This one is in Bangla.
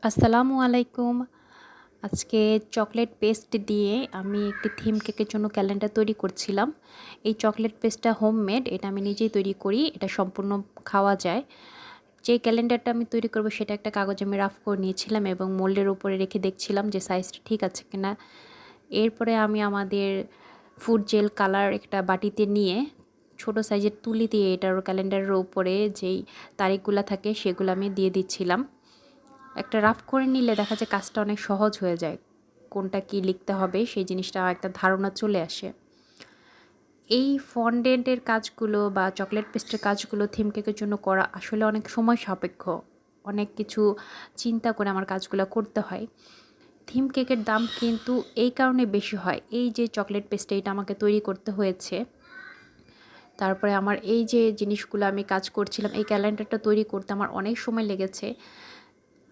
আসসালামু আলাইকুম। আজকে চকলেট পেস্ট দিয়ে আমি একটি থিম কেকের জন্য ক্যালেন্ডার তৈরি করছিলাম। এই চকলেট পেস্টটা হোমমেড, এটা আমি নিজেই তৈরি করি। এটা সম্পূর্ণ খাওয়া যায়। যে ক্যালেন্ডারটা আমি তৈরি করব সেটা একটা কাগজে আমি রাফ করে নিয়েছিলাম এবং মোল্ডের উপরে রেখে দেখছিলাম যে সাইজটা ঠিক আছে কিনা। এরপরে আমি আমাদের ফুড জেল কালার একটা বাটিতে নিয়ে ছোট সাইজের তুলি দিয়ে এটার ক্যালেন্ডারের উপরে যেই তারিখগুলো থাকে সেগুলো আমি দিয়ে দিচ্ছিলাম। একটা রাফ করে নিলে দেখা যায় কাজটা অনেক সহজ হয়ে যায়। কোনটা কি লিখতে হবে সেই জিনিসটা একটা ধারণা চলে আসে। এই ফন্ডেন্টের কাজগুলো বা চকলেট পেস্টের কাজগুলো থিম কেকের জন্য করা আসলে অনেক সময় সাপেক্ষ। অনেক কিছু চিন্তা করে আমার কাজগুলো করতে হয়। থিম কেকের দাম কিন্তু এই কারণে বেশি হয়। এই যে চকলেট পেস্টটা এটা আমাকে তৈরি করতে হয়েছে। তারপরে আমার এই যে জিনিসগুলো আমি কাজ করছিলাম, এই ক্যালেন্ডারটা তৈরি করতে আমার অনেক সময় লেগেছে।